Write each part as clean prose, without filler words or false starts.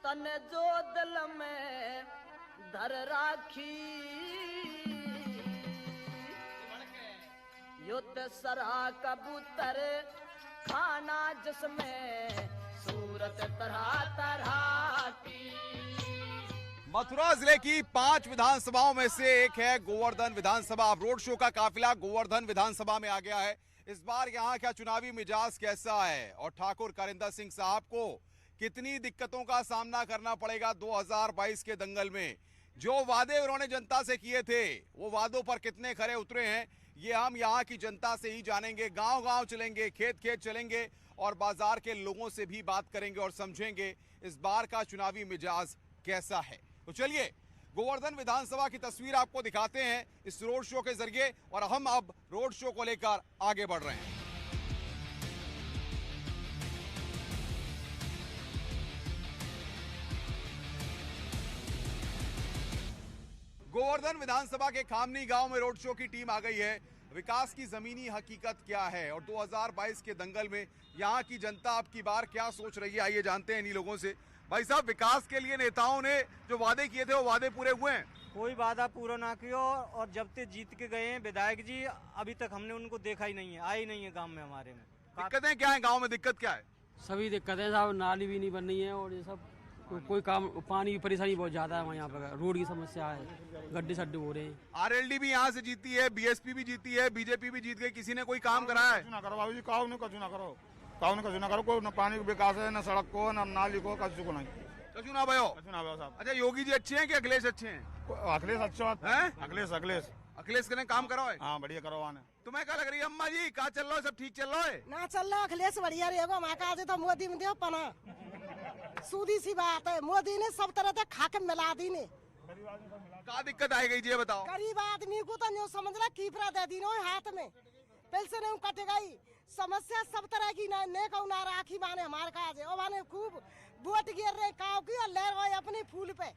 तन जो दिल में धर राखी युद्ध सरा कबूतर खाना जिसमें सूरत तरह तरह की। मथुरा जिले की 5 विधानसभाओं में से एक है गोवर्धन विधानसभा। रोड शो का काफिला गोवर्धन विधानसभा में आ गया है। इस बार यहाँ का चुनावी मिजाज कैसा है और ठाकुर कारिंदर सिंह साहब को कितनी दिक्कतों का सामना करना पड़ेगा 2022 के दंगल में। जो वादे उन्होंने जनता से किए थे वो वादों पर कितने खरे उतरे हैं ये हम यहाँ की जनता से ही जानेंगे। गांव गांव चलेंगे, खेत खेत चलेंगे और बाजार के लोगों से भी बात करेंगे और समझेंगे इस बार का चुनावी मिजाज कैसा है। तो चलिए गोवर्धन विधानसभा की तस्वीर आपको दिखाते हैं इस रोड शो के जरिए और हम अब रोड शो को लेकर आगे बढ़ रहे हैं। गोवर्धन विधानसभा के खामनी गांव में रोड शो की टीम आ गई है। विकास की जमीनी हकीकत क्या है और 2022 के दंगल में यहां की जनता अब की बार क्या सोच रही है, आइए जानते हैं इन्हीं लोगों से। भाई साहब, विकास के लिए नेताओं ने जो वादे किए थे वो वादे पूरे हुए हैं? कोई वादा पूरा ना किया और जब से जीत के गए हैं विधायक जी अभी तक हमने उनको देखा ही नहीं है, आए ही नहीं है गांव में हमारे में। दिक्कतें क्या है गांव में, दिक्कत क्या है? सभी दिक्कतें साहब, नाली भी नहीं बन रही है और ये सब कोई काम, पानी की परेशानी बहुत ज्यादा है यहाँ पर, रोड की समस्या है, गड्ढे सड्ढे हो रहे हैं। आरएलडी भी यहाँ से जीती है, बीएसपी भी जीती है, बीजेपी भी जीत गई, किसी ने कोई काम कराया है? ना करो बाबू जी, काऊ ने कछु ना करो, काऊ ने कछु ना करो, कोई न पानी का विकास है, न सड़क को, न नाली को, कछु को नहीं। कछु ना भयो साहब। अच्छा, योगी जी अच्छे हैं कि अखिलेश अच्छे हैं? अखिलेश अच्छा है, अखिलेश अखिलेश ने काम कराओ है? हाँ बढ़िया करवाने। तुम्हें क्या लग रही है अम्मा जी, कहाँ चल रहा है, सब ठीक चल रहा है? ना चल रहा अखिलेश बढ़िया रहेगा, माँ तो मोदी में दे पना। सूदी सी बात है, मोदी ने सब तरह से खाके मिला दी ने। क्या दिक्कत आई गई जी, बताओ। गरीब आदमी को तो न्यू समझ रहा कीपरा दे दी नो हाथ में, पेंशन नहीं कट गई, समस्या सब तरह की ने कहू ना राखी माने हमारे काज है, माने खूब वोट गिर रहे काव की और ले रहे अपनी फूल पे।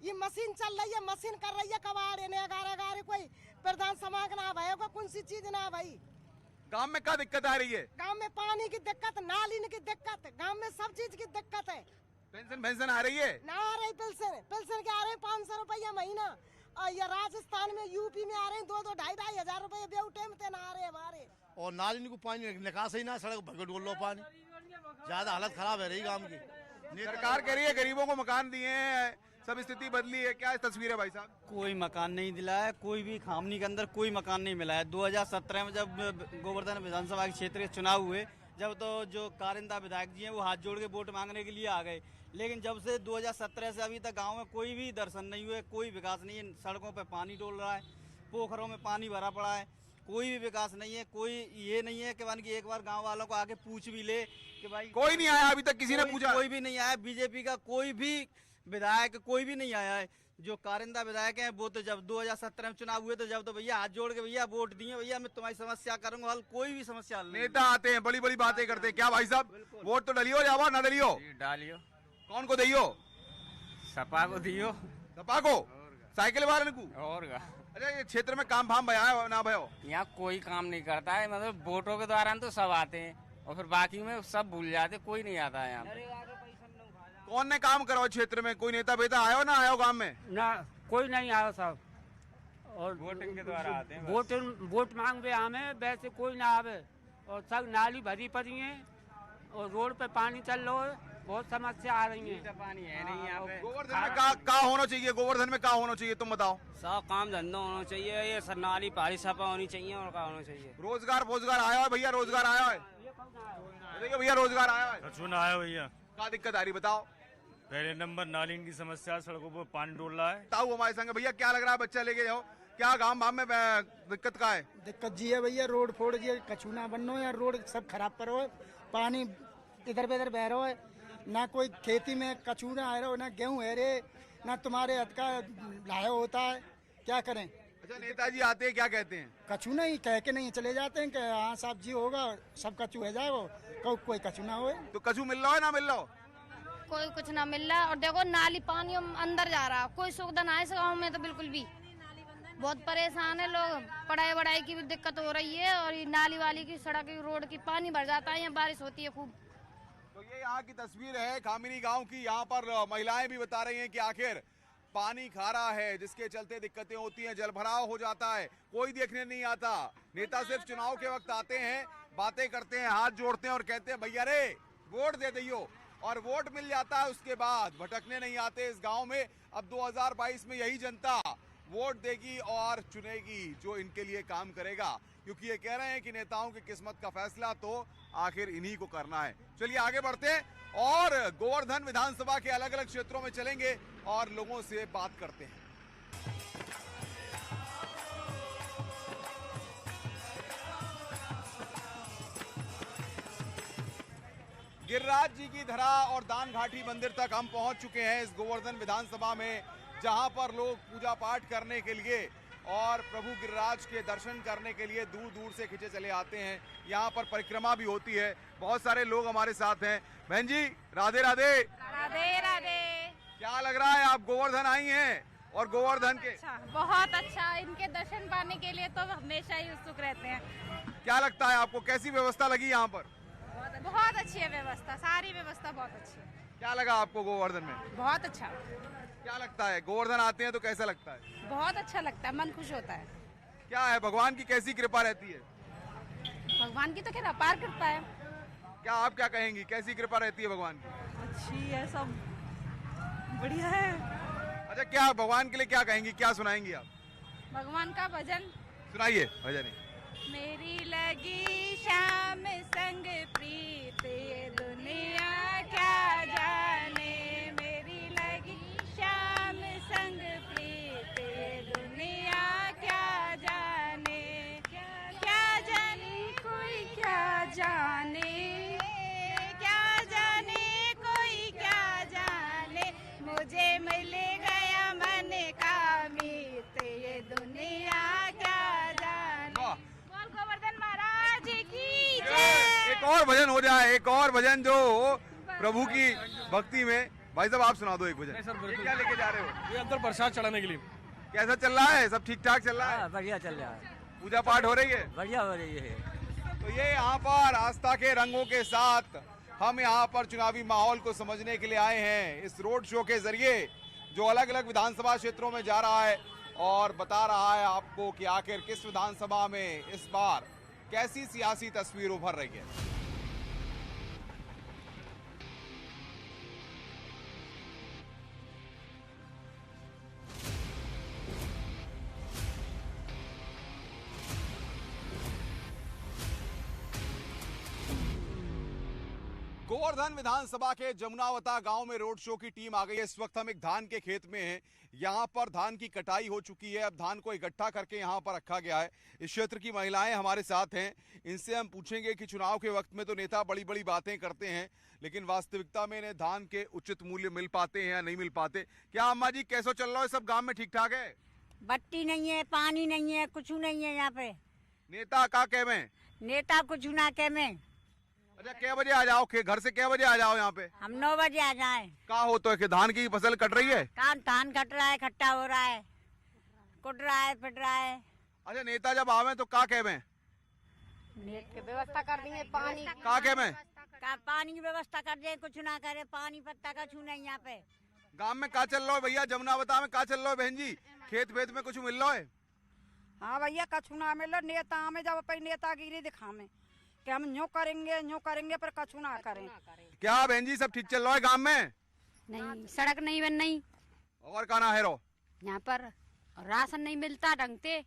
ये मशीन चल रही है, मशीन कर रही है कबाड़ ने अगारे कोई प्रधान समाज ना भाई को कौन सी चीज ना भाई। गांव में क्या दिक्कत आ रही है? गांव में पानी की दिक्कत, नाली की दिक्कत, गांव में सब चीज की दिक्कत है। पेंशन आ रही है? ना आ रही पेंशन के आ रहे हैं 500 रुपया महीना, और ये राजस्थान में यूपी में आ रहे हैं 2-2 ढाई हजार रुपये बेउटे में तेना आ रहे हमारे। और नाली को पानी निकास ही ना, सड़क भगड़ लो पानी, ज्यादा हालत खराब है रही गांव की। सरकार कह रही है गरीबों को मकान दिए हैं, सब स्थिति बदली है, क्या तस्वीर है भाई साहब? कोई मकान नहीं दिला है, कोई भी खामनी के अंदर कोई मकान नहीं मिला है। 2017 में जब गोवर्धन विधानसभा के क्षेत्र के चुनाव हुए, जब तो जो कारिंदा विधायक जी हैं वो हाथ जोड़ के वोट मांगने के लिए आ गए, लेकिन जब से 2017 से अभी तक गांव में कोई भी दर्शन नहीं हुए, कोई विकास नहीं है। सड़कों पे पानी डोल रहा है, पोखरों में पानी भरा पड़ा है, कोई भी विकास नहीं है। कोई ये नहीं है कि एक बार गांव वालों को आके पूछ भी ले कि भाई कोई नहीं आया अभी तक, किसी ने पूछा? कोई भी नहीं आया, बीजेपी का कोई भी विधायक कोई भी नहीं आया है। जो कारिंदा विधायक हैं वो तो जब 2017 में चुनाव हुए तो जब तो भैया हाथ जोड़ के भैया वोट दिए, भैया मैं तुम्हारी समस्या करूंगा हल, कोई भी समस्या हल नहीं। नेता आते हैं, बड़ी बड़ी बातें करते हैं, क्या भाई साहब वोट तो डलियो जावा ना डलियो? डालियो। कौन को दियो? सपा को दियो। सपा को? साइकिल वाले को? और अच्छा, ये क्षेत्र में काम फाम भया है ना भयो? यहाँ कोई काम नहीं करता है, मतलब वोटों के दौरान तो सब आते हैं और फिर बाकी में सब भूल जाते, कोई नहीं आता है यहाँ। कौन ने काम कराओ क्षेत्र में? कोई नेता बेटा आयो ना आयो गांव में? ना कोई नहीं आया साहब, और वोटिंग के द्वारा आते हैं, वोट मांग रहे हमें, वैसे कोई ना आवे। और सब नाली भरी पड़ी है और रोड पे पानी चल रहा है, बहुत समस्या आ रही है। पानी है नहीं यहाँ पे। गोवर्धन में क्या होना चाहिए? गोवर्धन में क्या होना चाहिए तुम बताओ? सब काम धंधा होना चाहिए, ये सब नाली पहाड़ी सफा होनी चाहिए और क्या होना चाहिए। रोजगार आया है भैया? रोजगार आया है? देखिए भैया, रोजगार आया है? कछु ना आया भैया। क्या दिक्कत आ रही बताओ? पहले नंबर नाली की समस्या, सड़कों पर पानी डोल रहा है। ताऊ हमारे संग भैया, क्या लग रहा है बच्चा लेके जाओ, क्या गांव भाम में दिक्कत का है? दिक्कत जी है भैया, रोड फोड़ जी, कछु ना बननो है, रोड सब खराब करो है, पानी इधर पे इधर बह रहा है, ना कोई खेती में कछु ना आ रहा हो, ना गेहूँ है रे, ना तुम्हारे हथ का लाया होता है, क्या करें? अच्छा, नेताजी आते हैं क्या कहते हैं? कछु नहीं कह के नहीं चले जाते हैं कि हाँ साहब जी होगा, सब कछु है जाएगा, कोई कछु ना हो। तो कछु मिल रहा है ना मिल रहा हो? कोई कुछ ना मिल रहा है, और देखो नाली पानी अंदर जा रहा है, कोई सुविधा ना है इस गाँव में तो बिल्कुल भी। बहुत परेशान है लोग, पढ़ाई की भी दिक्कत हो रही है, और ये नाली वाली की, सड़क की, रोड की पानी भर जाता है, यहाँ बारिश होती है खूब। तो तो ये यहाँ की तस्वीर है खामिनी गांव की। यहाँ पर महिलाएं भी बता रही हैं कि आखिर पानी खारा है, जिसके चलते दिक्कतें होती हैं, जलभराव हो जाता है, कोई देखने नहीं आता। नेता सिर्फ चुनाव के वक्त आते हैं, बातें करते हैं, हाथ जोड़ते हैं और कहते हैं भैया रे वोट दे दियो, और वोट मिल जाता है। उसके बाद भटकने नहीं आते इस गांव में। अब 2022 में यही जनता वोट देगी और चुनेगी जो इनके लिए काम करेगा, क्योंकि ये कह रहे हैं कि नेताओं की किस्मत का फैसला तो आखिर इन्हीं को करना है। चलिए आगे बढ़ते हैं और गोवर्धन विधानसभा के अलग अलग क्षेत्रों में चलेंगे और लोगों से बात करते हैं। गिरिराज जी की धरा और दान घाटी मंदिर तक हम पहुंच चुके हैं इस गोवर्धन विधानसभा में, जहां पर लोग पूजा पाठ करने के लिए और प्रभु गिरिराज के दर्शन करने के लिए दूर दूर से खिंचे चले आते हैं। यहाँ पर परिक्रमा भी होती है। बहुत सारे लोग हमारे साथ हैं। बहन जी राधे राधे। राधे राधे। क्या लग रहा है, आप गोवर्धन आई हैं और गोवर्धन के बहुत अच्छा, इनके दर्शन पाने के लिए तो हमेशा ही उत्सुक रहते हैं। क्या लगता है आपको, कैसी व्यवस्था लगी यहाँ पर? बहुत अच्छी है व्यवस्था, सारी व्यवस्था बहुत अच्छी है। क्या लगा आपको गोवर्धन में? बहुत अच्छा। क्या लगता है, गोवर्धन आते हैं तो कैसा लगता है? बहुत अच्छा लगता है, मन खुश होता है। क्या है, भगवान की कैसी कृपा रहती है? भगवान की तो क्या अपार कृपा है। क्या आप क्या कहेंगी, कैसी कृपा रहती है भगवान की? अच्छी है, सब बढ़िया है। अच्छा, क्या भगवान के लिए क्या कहेंगी, क्या सुनाएंगी आप? भगवान का भजन सुनाइए, भजन ही। मेरी लगी श्याम संग प्रीत ये दुनिया क्या जाने, मेरी लगी श्याम संग प्रीत ये दुनिया क्या जाने, क्या जाने कोई क्या जाने, क्या जाने कोई क्या जाने, मुझे मिल गया मन का मीत ये दुनिया क्या जाने। गोवर्धन महाराज की जय। एक और भजन हो जाए, एक और भजन जो प्रभु की भक्ति में। भाई साहब आप सुना दो एक भजन। ये क्या लेके जा रहे हो? ये अंदर प्रसाद चढ़ाने के लिए। कैसा चल रहा है, सब ठीक ठाक चल रहा है? बढ़िया चल रहा है। पूजा पाठ हो रही है? बढ़िया हो रही है। तो ये यहाँ पर आस्था के रंगों के साथ हम यहाँ पर चुनावी माहौल को समझने के लिए आए हैं। इस रोड शो के जरिए जो अलग अलग विधानसभा क्षेत्रों में जा रहा है और बता रहा है आपको कि आखिर किस विधानसभा में इस बार कैसी सियासी तस्वीर उभर रही है। गोवर्धन विधानसभा के जमुनावता गांव में रोड शो की टीम आ गई है। इस वक्त हम एक धान के खेत में हैं। यहाँ पर धान की कटाई हो चुकी है। अब धान को इकट्ठा करके यहाँ पर रखा गया है। इस क्षेत्र की महिलाएं हमारे साथ हैं। इनसे हम पूछेंगे कि चुनाव के वक्त में तो नेता बड़ी बड़ी बातें करते हैं, लेकिन वास्तविकता में इन्हें धान के उचित मूल्य मिल पाते हैं या नहीं मिल पाते। क्या अम्मा जी कैसा चल रहा है, सब गाँव में ठीक ठाक है? बत्ती नहीं है, पानी नहीं है, कुछ नहीं है यहाँ पे। नेता का कह में? नेता कुछ ना कह में। अच्छा, क्या बजे आ जाओ, घर से क्या बजे आ जाओ यहाँ पे? हम 9 बजे आ जाए। क्या हो तो है कि धान की फसल कट रही है? धान कट रहा है, खट्टा हो रहा है, कुट रहा है, पिट रहा है। अच्छा, नेता जब आवे तो क्या कह में? व्यवस्था कर देंगे पानी क्या कह में? पानी की व्यवस्था कर दे, कुछ ना करे, पानी पत्ता का छू नहीं यहाँ पे। गांव में क्या चल रहा है भैया, जमुनावता में क्या चल रहा है बहन जी? खेत वेत में कुछ मिल रहा है? हाँ भैया, कछु ना मिल रहा। नेता में जब अपनी नेतागिरी दिखावे कि हम यूँ करेंगे पर कछु ना करें। क्या बहन जी सब ठीक चल रहा है गांव में? नहीं, सड़क नहीं बन नहीं। और कहना है रो यहाँ पर राशन नहीं मिलता ढंग से।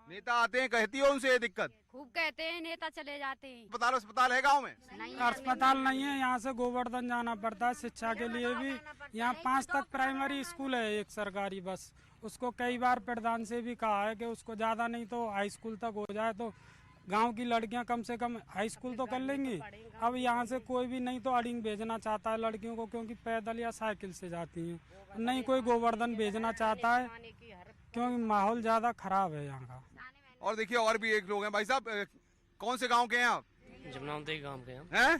नेता आते हैं, कहती हो उनसे ये दिक्कत? खूब कहते हैं, नेता चले जाते हैं। अस्पताल है गांव में? नहीं, अस्पताल नहीं है। यहाँ से गोवर्धन जाना पड़ता है शिक्षा के लिए भी। यहाँ 5 तक प्राइमरी स्कूल है, एक सरकारी, बस उसको कई बार प्रधान से भी कहा है कि उसको ज्यादा नहीं तो हाई स्कूल तक हो जाए तो गांव की लड़कियां कम से कम हाई स्कूल तो कर लेंगी। अब यहाँ से कोई भी नहीं तो अडिंग भेजना चाहता है लड़कियों को, क्योंकि पैदल या साइकिल से जाती हैं। नहीं कोई गोवर्धन भेजना चाहता है क्योंकि माहौल ज्यादा खराब है यहाँ का। और देखिए और भी एक लोग हैं। भाई साहब कौन से गांव के हैं आप? जमुनावता के गांव के हैं।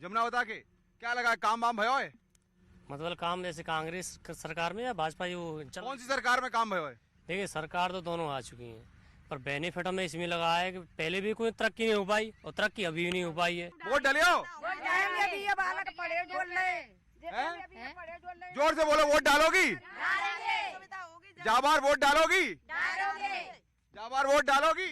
जमुनावता के क्या लगा, काम वाम भयो है? मतलब काम जैसे कांग्रेस सरकार में या भाजपा? कौन सी सरकार में काम भयो है? देखिए सरकार तो दोनों आ चुकी हैं, पर बेनिफिट हमें इसमें लगा है कि पहले भी कोई तरक्की नहीं हो पाई और तरक्की अभी भी नहीं हो पाई है। वोट डालियो, जोर से बोलो, वोट डालोगी? जाबार वोट डालोगी? जाबार वोट डालोगी?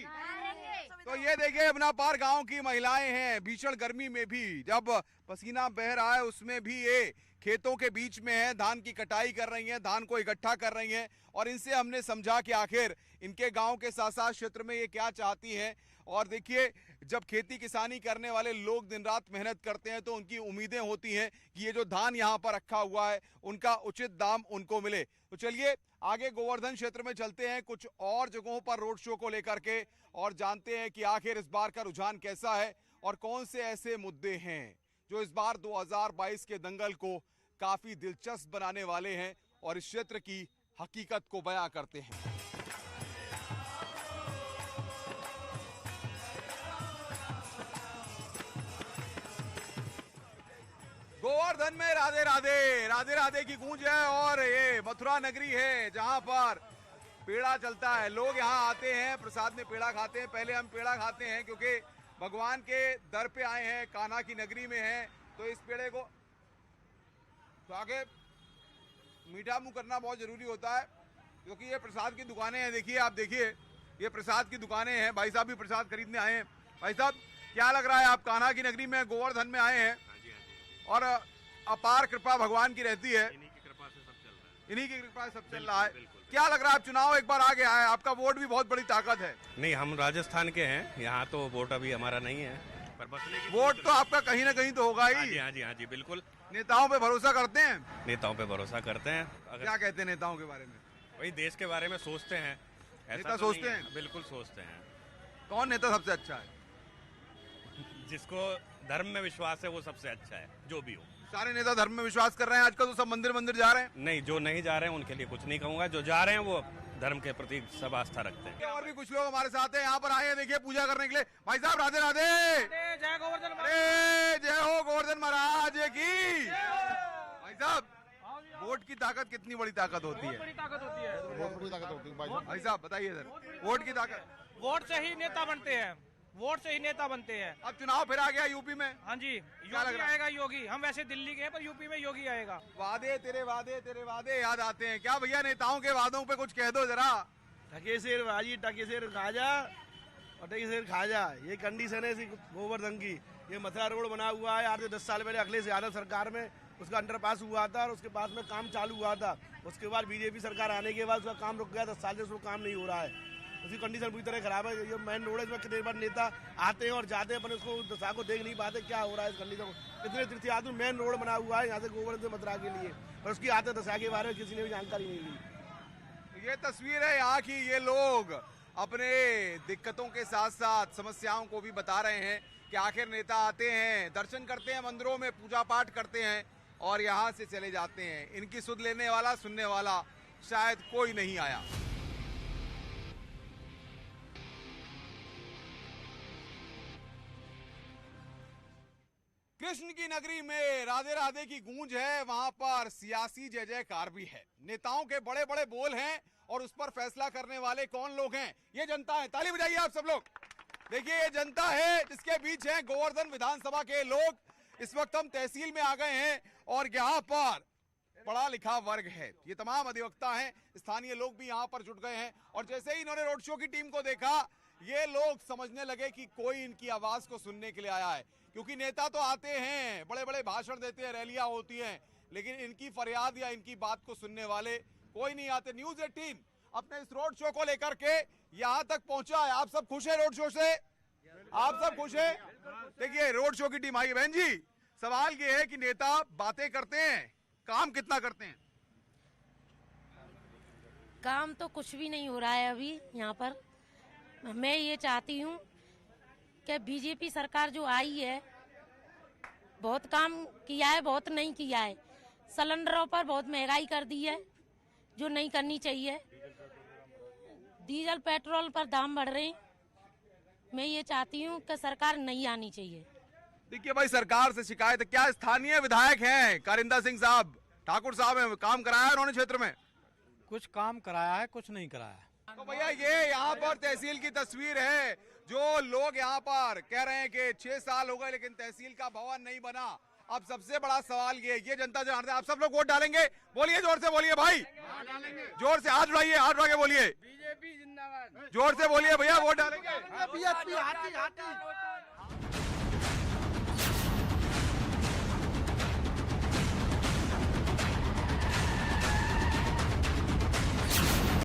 तो ये देखिए अपना पार गांव की महिलाएं हैं, भीषण गर्मी में भी जब पसीना बह रहा है उसमें भी ये खेतों के बीच में है, धान की कटाई कर रही हैं, धान को इकट्ठा कर रही हैं। और इनसे हमने समझा कि आखिर इनके गांव के साथ साथ क्षेत्र में ये क्या चाहती हैं। और देखिए जब खेती किसानी करने वाले लोग दिन रात मेहनत करते हैं तो उनकी उम्मीदें होती हैं कि ये जो धान यहाँ पर रखा हुआ है उनका उचित दाम उनको मिले। तो चलिए आगे गोवर्धन क्षेत्र में चलते हैं, कुछ और जगहों पर रोड शो को लेकर के, और जानते हैं कि आखिर इस बार का रुझान कैसा है और कौन से ऐसे मुद्दे हैं जो इस बार 2022 के दंगल को काफी दिलचस्प बनाने वाले हैं और इस क्षेत्र की हकीकत को बयां करते हैं। गोवर्धन में राधे राधे, राधे राधे की गूंज है और ये मथुरा नगरी है जहां पर पेड़ा चलता है। लोग यहाँ आते हैं, प्रसाद में पेड़ा खाते हैं। पहले हम पेड़ा खाते हैं क्योंकि भगवान के दर पे आए हैं, कान्हा की नगरी में हैं, तो इस पेड़े को तो आगे मीठा मुंह करना बहुत जरूरी होता है क्योंकि ये प्रसाद की दुकानें हैं। देखिए आप, देखिए ये प्रसाद की दुकानें हैं। भाई साहब भी प्रसाद खरीदने आए हैं। भाई साहब क्या लग रहा है, आप कान्हा की नगरी में गोवर्धन में आए हैं और अपार कृपा भगवान की रहती है, इन्हीं की कृपा से सब चल रहा है। क्या लग रहा है, आप चुनाव एक बार आ गया है, आपका वोट भी बहुत बड़ी ताकत है। नहीं, हम राजस्थान के हैं, यहाँ तो वोट अभी हमारा नहीं है, पर बसने की वोट तो आपका कहीं ना कहीं तो होगा ही। हाँ जी बिल्कुल। नेताओं पे भरोसा करते हैं? नेताओं पे भरोसा करते हैं। क्या कहते हैं नेताओं के बारे में? वही देश के बारे में सोचते हैं। नेता सोचते हैं? बिल्कुल सोचते हैं। कौन नेता सबसे अच्छा है? जिसको धर्म में विश्वास है वो सबसे अच्छा है, जो भी हो। सारे नेता धर्म में विश्वास कर रहे हैं आजकल, तो सब मंदिर मंदिर जा रहे हैं। नहीं, जो नहीं जा रहे हैं उनके लिए कुछ नहीं कहूंगा, जो जा रहे हैं वो धर्म के प्रति सब आस्था रखते हैं। और भी कुछ लोग हमारे साथ हैं, यहाँ पर आए हैं देखिए पूजा करने के लिए। भाई साहब राधे राधे, जय गोवर्धन, जय हो गोवर्धन महाराज की। भाई साहब वोट की ताकत कितनी बड़ी ताकत होती है? बहुत बड़ी ताकत होती है, बहुत बड़ी ताकत होती है। भाई साहब बताइए सर, वोट की ताकत। वोट से ही नेता बनते हैं, वोट से ही नेता बनते हैं। अब चुनाव फिर आ गया यूपी में। हाँ जी, योगी आएगा, योगी। हम वैसे दिल्ली के हैं पर यूपी में योगी आएगा। वादे तेरे वादे याद आते हैं क्या भैया? नेताओं के वादों पे कुछ कह दो जरा। टके शेर भाजी, टके शेर खाजा और टके शेर खाजा, ये कंडीशन है इसी गोवर्धन की। ये मथुरा रोड बना हुआ है, 8 से 10 साल पहले अखिलेश यादव सरकार में उसका अंडरपास हुआ था और उसके बाद में काम चालू हुआ था। उसके बाद बीजेपी सरकार आने के बाद उसका काम रुक गया। 10 साल से उसको काम नहीं हो रहा है, उसकी कंडीशन पूरी तरह खराब है। ये मेन रोड है, इसमें कितने बार नेता आते हैं और जाते हैं, पर उसको दशा को देख नहीं पाते क्या हो रहा है इस कंडीशन को। इतने तीर्थयात्री मेन रोड बना हुआ है यहाँ से गोवर्धन से मथुरा के लिए, पर उसकी आते दशा के बारे में किसी ने भी जानकारी नहीं ली। ये तस्वीर है यहाँ की। ये लोग अपने दिक्कतों के साथ साथ समस्याओं को भी बता रहे हैं कि आखिर नेता आते हैं, दर्शन करते हैं, मंदिरों में पूजा पाठ करते हैं और यहाँ से चले जाते हैं। इनकी सुध लेने वाला, सुनने वाला शायद कोई नहीं आया। कृष्ण की नगरी में राधे राधे की गूंज है, वहां पर सियासी जय जयकार भी है। नेताओं के बड़े बड़े बोल हैं और उस पर फैसला करने वाले कौन लोग हैं? ये जनता है। ताली बजाइए आप सब लोग। देखिए ये जनता है जिसके बीच हैं गोवर्धन विधानसभा के लोग। इस वक्त हम तहसील में आ गए हैं और यहाँ पर पढ़ा लिखा वर्ग है, ये तमाम अधिवक्ता हैं, स्थानीय लोग भी यहाँ पर जुट गए हैं। और जैसे ही इन्होंने रोड शो की टीम को देखा, ये लोग समझने लगे कि कोई इनकी आवाज को सुनने के लिए आया है। क्योंकि नेता तो आते हैं, बड़े बड़े भाषण देते हैं, रैलियां होती हैं, लेकिन इनकी फरियाद या इनकी बात को सुनने वाले कोई नहीं आते। न्यूज़ 18 अपने इस रोड शो को लेकर के यहाँ तक पहुंचा है। आप सब खुश हैं रोड शो से? आप सब खुश हैं? देखिए रोड शो की टीम आई। बहन जी, सवाल ये है कि नेता बातें करते हैं, काम कितना करते हैं? काम तो कुछ भी नहीं हो रहा है अभी यहाँ पर। मैं ये चाहती हूँ कि बीजेपी सरकार जो आई है बहुत काम किया है, बहुत नहीं किया है। सिलेंडरों पर बहुत महंगाई कर दी है जो नहीं करनी चाहिए। डीजल पेट्रोल पर दाम बढ़ रहे हैं। मैं ये चाहती हूँ कि सरकार नहीं आनी चाहिए। देखिए भाई, सरकार से शिकायत है। क्या स्थानीय विधायक हैं कारिंदा सिंह साहब, ठाकुर साहब हैं, काम कराया है उन्होंने क्षेत्र में? कुछ काम कराया है, कुछ नहीं कराया है। तो भैया ये यहाँ पर तहसील की तस्वीर है, जो लोग यहाँ पर कह रहे हैं कि 6 साल हो गए लेकिन तहसील का भवन नहीं बना। अब सबसे बड़ा सवाल ये जनता जानते हैं, आप सब लोग वोट डालेंगे? बोलिए, जोर से बोलिए भाई, जोर से हाथ उठाइए, हाथ उठा के बोलिए, बीजेपी जिंदाबाद। जोर से बोलिए भैया, वोट डालेंगे? बीजेपी